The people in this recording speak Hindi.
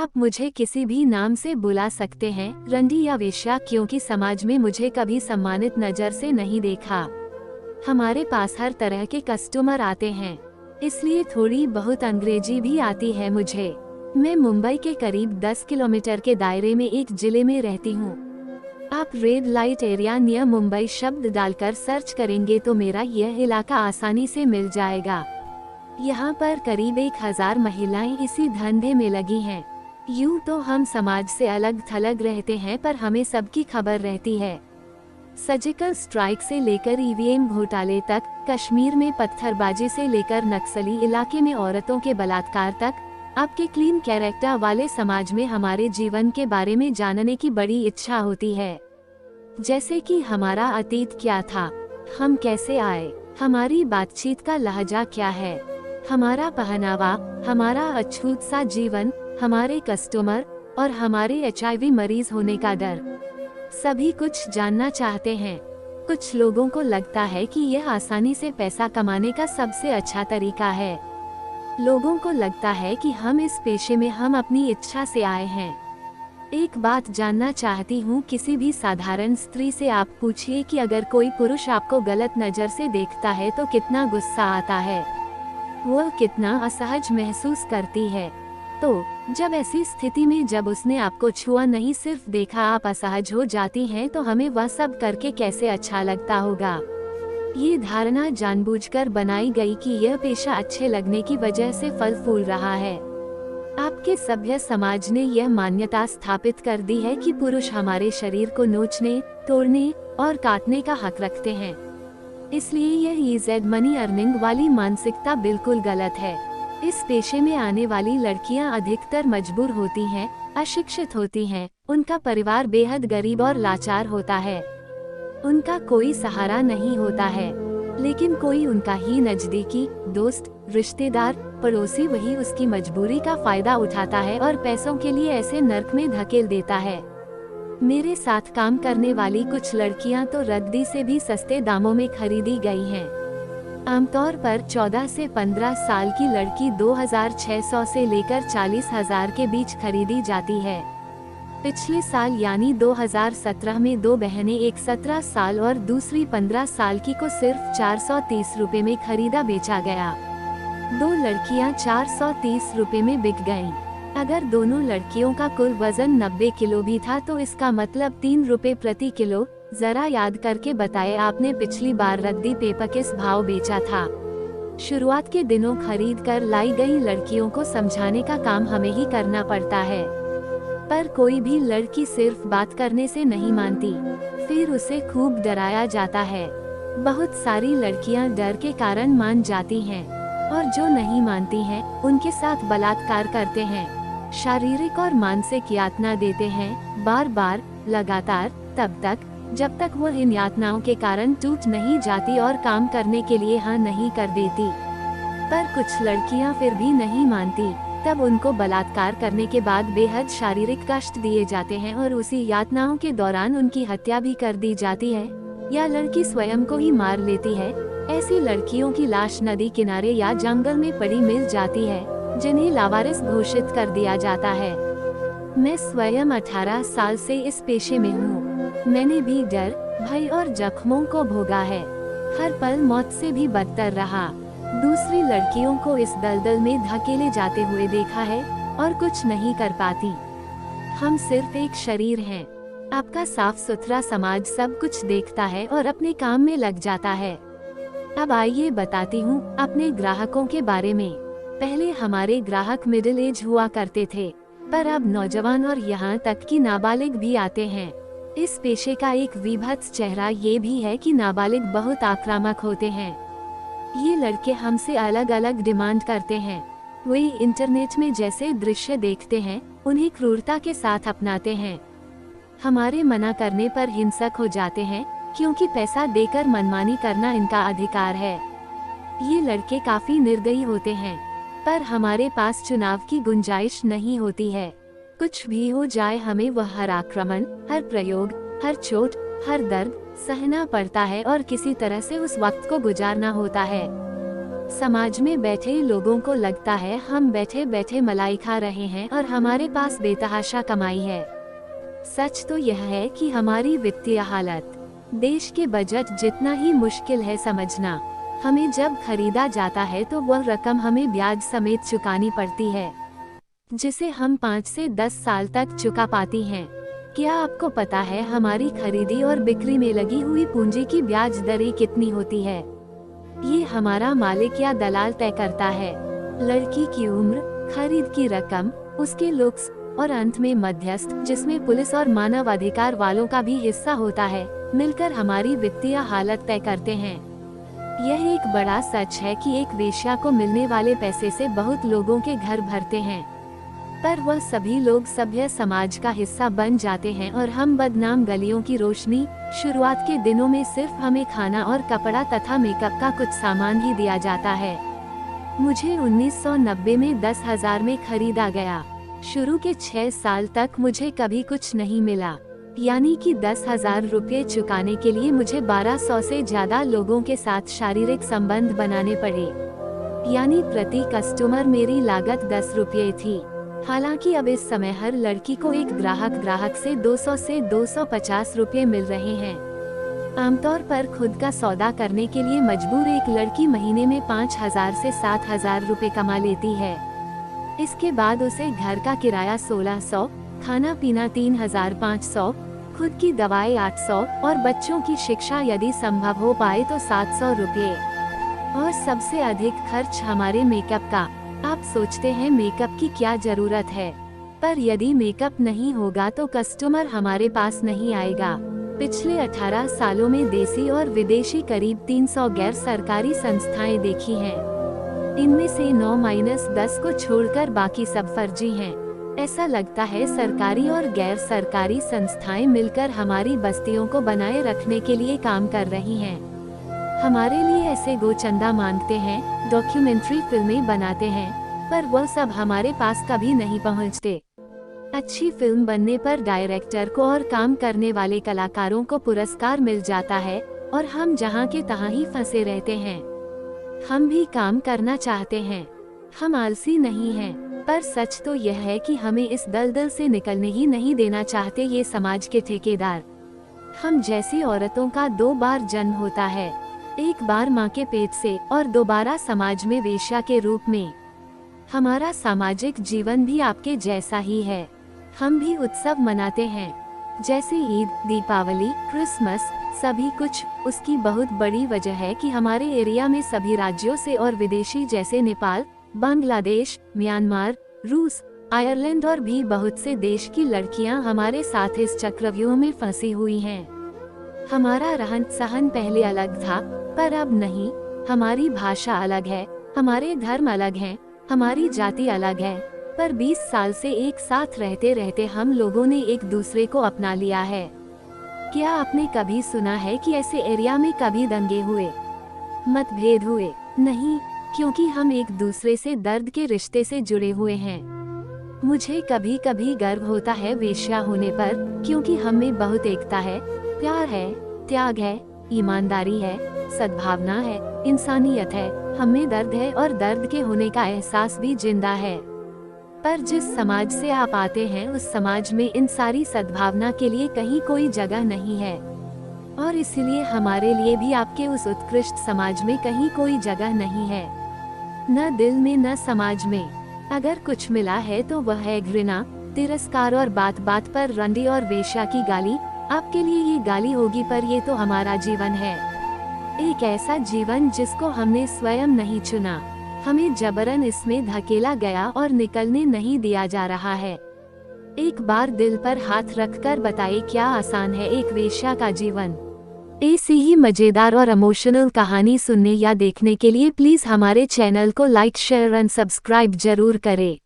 आप मुझे किसी भी नाम से बुला सकते हैं, रंडी या वेश्या, क्योंकि समाज में मुझे कभी सम्मानित नजर से नहीं देखा। हमारे पास हर तरह के कस्टमर आते हैं, इसलिए थोड़ी बहुत अंग्रेजी भी आती है मुझे। मैं मुंबई के करीब 10 किलोमीटर के दायरे में एक जिले में रहती हूँ। आप red light area near Mumbai शब्द डालकर सर्च करेंगे तो मेरा यह इलाका आसानी से मिल जाएगा। यहाँ पर करीब 1000 महिलाएं इसी धंधे में लगी हैं। यूं तो हम समाज से अलग थलग रहते हैं, पर हमें सबकी खबर रहती है। सर्जिकल स्ट्राइक से लेकर ईवीएम घोटाले तक, कश्मीर में पत्थरबाजी से लेकर नक्सली इलाके में औरतों के बलात्कार तक, आपके क्लीन कैरेक्टर वाले समाज में हमारे जीवन के बारे में जानने की बड़ी इच्छा होती है। जैसे कि हमारा अतीत क्या था, हम कैसे आए, हमारी बातचीत का लहजा क्या है, हमारा पहनावा, हमारा अछूत सा जीवन, हमारे कस्टमर और हमारे एचआईवी मरीज होने का डर। सभी कुछ जानना चाहते हैं। कुछ लोगों को लगता है कि यह आसानी से पैसा कमाने का सबसे अच्छा तरीका है। लोगों को लगता है कि हम इस पेशे में हम अपनी इच्छा से आए हैं। एक बात जानना चाहती हूँ, किसी भी साधारण स्त्री से आप पूछिए कि अगर कोई पुरुष आपको गलत नजर से देखता है तो कितना गुस्सा आता है, वह कितना असहज महसूस करती है। तो जब ऐसी स्थिति में जब उसने आपको छुआ नहीं सिर्फ देखा आप असहज हो जाती हैं, तो हमें वह सब करके कैसे अच्छा लगता होगा। ये धारणा जानबूझकर बनाई गई कि यह पेशा अच्छे लगने की वजह से फल फूल रहा है। आपके सभ्य समाज ने यह मान्यता स्थापित कर दी है कि पुरुष हमारे शरीर को नोचने, तोड़ने और काटने का हक रखते हैं। इसलिए यह इज़ मनी अर्निंग वाली मानसिकता बिल्कुल गलत है। इस पेशे में आने वाली लड़कियां अधिकतर मजबूर होती हैं, अशिक्षित होती हैं, उनका परिवार बेहद गरीब और लाचार होता है, उनका कोई सहारा नहीं होता है, लेकिन कोई उनका ही नजदीकी दोस्त, रिश्तेदार, पड़ोसी वही उसकी मजबूरी का फायदा उठाता है और पैसों के लिए ऐसे नर्क में धकेल देता है। मेरे साथ काम करने वाली कुछ लड़कियां तो रद्दी से भी सस्ते दामों में खरीदी गई हैं। आमतौर पर 14 से 15 साल की लड़की 2600 से लेकर 40,000 के बीच खरीदी जाती है। पिछले साल यानी 2017 में दो बहनें, एक 17 साल और दूसरी 15 साल की को सिर्फ 430 रुपए में खरीदा बेचा गया। दो लड़कियां 430 रुपए में बिक गईं। अगर दोनों लड़कियों का कुल वजन 90 किलो भी था तो इसका मतलब 3 रुपए प्रति किलो। जरा याद करके बताएं, आपने पिछली बार रद्दी पेपर किस भाव बेचा था। शुरुआत के दिनों खरीद कर लाई गई लड़कियों को समझाने का काम हमें ही करना पड़ता है, पर कोई भी लड़की सिर्फ बात करने से नहीं मानती, फिर उसे खूब डराया जाता है। बहुत सारी लड़कियां डर के कारण मान जाती हैं, और जो नहीं मानती हैं, उनके साथ बलात्कार करते हैं, शारीरिक और मानसिक यातना देते हैं, बार बार, लगातार, तब तक जब तक वह इन यातनाओं के कारण टूट नहीं जाती और काम करने के लिए हाँ नहीं कर देती। पर कुछ लड़कियां फिर भी नहीं मानती, तब उनको बलात्कार करने के बाद बेहद शारीरिक कष्ट दिए जाते हैं और उसी यातनाओं के दौरान उनकी हत्या भी कर दी जाती है, या लड़की स्वयं को ही मार लेती है। ऐसी लड़कियों की लाश नदी किनारे या जंगल में पड़ी मिल जाती है, जिन्हें लावारिस घोषित कर दिया जाता है। मैं स्वयं 18 साल से इस पेशे में हूँ। मैंने भी डर, भय और जख्मों को भोगा है, हर पल मौत से भी बदतर रहा। दूसरी लड़कियों को इस दलदल में धकेले जाते हुए देखा है और कुछ नहीं कर पाती। हम सिर्फ एक शरीर हैं। आपका साफ सुथरा समाज सब कुछ देखता है और अपने काम में लग जाता है। अब आइए बताती हूँ अपने ग्राहकों के बारे में। पहले हमारे ग्राहक मिडिल एज हुआ करते थे, पर अब नौजवान और यहाँ तक कि नाबालिग भी आते हैं। इस पेशे का एक विभत्स चेहरा ये भी है कि नाबालिग बहुत आक्रामक होते हैं। ये लड़के हमसे अलग अलग डिमांड करते हैं। वे इंटरनेट में जैसे दृश्य देखते हैं, उन्हें क्रूरता के साथ अपनाते हैं। हमारे मना करने पर हिंसक हो जाते हैं, क्योंकि पैसा देकर मनमानी करना इनका अधिकार है। ये लड़के काफी निर्दयी होते हैं, पर हमारे पास चुनाव की गुंजाइश नहीं होती है। कुछ भी हो जाए, हमें वह हर आक्रमण, हर प्रयोग, हर चोट, हर दर्द सहना पड़ता है और किसी तरह से उस वक्त को गुजारना होता है। समाज में बैठे लोगों को लगता है हम बैठे बैठे मलाई खा रहे हैं और हमारे पास बेतहाशा कमाई है। सच तो यह है कि हमारी वित्तीय हालत, देश के बजट जितना ही मुश्किल है समझना। हमें जब खरीदा जाता है तो वह रकम हमें ब्याज समेत चुकानी पड़ती है, जिसे हम 5 से 10 साल तक चुका पाती हैं। क्या आपको पता है हमारी खरीदी और बिक्री में लगी हुई पूंजी की ब्याज दरें कितनी होती है? ये हमारा मालिक या दलाल तय करता है। लड़की की उम्र, खरीद की रकम, उसके लुक्स और अंत में मध्यस्थ, जिसमें पुलिस और मानव अधिकार वालों का भी हिस्सा होता है, मिलकर हमारी वित्तीय हालत तय करते हैं। यह एक बड़ा सच है कि एक वेश्या को मिलने वाले पैसे से बहुत लोगों के घर भरते हैं, पर वह सभी लोग सभ्य समाज का हिस्सा बन जाते हैं और हम बदनाम गलियों की रोशनी। शुरुआत के दिनों में सिर्फ हमें खाना और कपड़ा तथा मेकअप का कुछ सामान ही दिया जाता है। मुझे 1990 में 10,000 में खरीदा गया। शुरू के 6 साल तक मुझे कभी कुछ नहीं मिला, यानी कि 10,000 रुपये चुकाने के लिए मुझे 1200 से ज्यादा लोगों के साथ शारीरिक संबंध बनाने पड़े, यानी प्रति कस्टमर मेरी लागत 10 रुपये थी। हालांकि अब इस समय हर लड़की को एक ग्राहक से 200 से 250 रुपये मिल रहे हैं। आमतौर पर खुद का सौदा करने के लिए मजबूर एक लड़की महीने में 5,000 से 7,000 रुपये कमा लेती है। इसके बाद उसे घर का किराया 1,600, खाना पीना 3,500, खुद की दवाएं 800 और बच्चों की शिक्षा यदि संभव हो पाए तो 700 रुपये। और सबसे अधिक खर्च हमारे मेकअप का। आप सोचते हैं मेकअप की क्या जरूरत है, पर यदि मेकअप नहीं होगा तो कस्टमर हमारे पास नहीं आएगा। पिछले 18 सालों में देसी और विदेशी करीब 300 गैर सरकारी संस्थाएं देखी हैं। इनमें से 9-10 को छोड़कर बाकी सब फर्जी हैं। ऐसा लगता है सरकारी और गैर सरकारी संस्थाएं मिलकर हमारी बस्तियों को बनाए रखने के लिए काम कर रही हैं। हमारे लिए ऐसे गोचंदा मांगते हैं, डॉक्यूमेंट्री फिल्में बनाते हैं, पर वह सब हमारे पास कभी नहीं पहुंचते। अच्छी फिल्म बनने पर डायरेक्टर को और काम करने वाले कलाकारों को पुरस्कार मिल जाता है और हम जहां के तहां ही फंसे रहते हैं। हम भी काम करना चाहते हैं, हम आलसी नहीं हैं, पर सच तो यह है कि हमें इस दलदल से निकलने ही नहीं देना चाहते ये समाज के ठेकेदार। हम जैसी औरतों का 2 बार जन्म होता है, एक बार माँ के पेट से और दोबारा समाज में वेश्या के रूप में। हमारा सामाजिक जीवन भी आपके जैसा ही है। हम भी उत्सव मनाते हैं, जैसे ईद, दीपावली, क्रिसमस, सभी कुछ। उसकी बहुत बड़ी वजह है कि हमारे एरिया में सभी राज्यों से और विदेशी जैसे नेपाल, बांग्लादेश, म्यांमार, रूस, आयरलैंड और भी बहुत से देश की लड़कियां हमारे साथ इस चक्रव्यूह में फंसी हुई हैं। हमारा रहन सहन पहले अलग था, पर अब नहीं। हमारी भाषा अलग है, हमारे धर्म अलग हैं, हमारी जाति अलग है, पर 20 साल से एक साथ रहते रहते हम लोगों ने एक दूसरे को अपना लिया है। क्या आपने कभी सुना है कि ऐसे एरिया में कभी दंगे हुए, मतभेद हुए? नहीं, क्योंकि हम एक दूसरे से दर्द के रिश्ते से जुड़े हुए हैं। मुझे कभी कभी गर्व होता है वेश्या होने पर, क्योंकि हम में बहुत एकता है, प्यार है, त्याग है, ईमानदारी है, सद्भावना है, इंसानियत है। हमें दर्द है और दर्द के होने का एहसास भी जिंदा है। पर जिस समाज से आप आते हैं उस समाज में इन सारी सद्भावना के लिए कहीं कोई जगह नहीं है, और इसलिए हमारे लिए भी आपके उस उत्कृष्ट समाज में कहीं कोई जगह नहीं है, न दिल में न समाज में। अगर कुछ मिला है तो वह है घृणा, तिरस्कार और बात बात पर रंडी और वेश्या की गाली। आपके लिए ये गाली होगी, पर ये तो हमारा जीवन है, एक ऐसा जीवन जिसको हमने स्वयं नहीं चुना, हमें जबरन इसमें धकेला गया और निकलने नहीं दिया जा रहा है। एक बार दिल पर हाथ रखकर बताइए क्या आसान है एक वेश्या का जीवन। ऐसी ही मजेदार और इमोशनल कहानी सुनने या देखने के लिए प्लीज हमारे चैनल को लाइक, शेयर एंड सब्सक्राइब जरूर करें।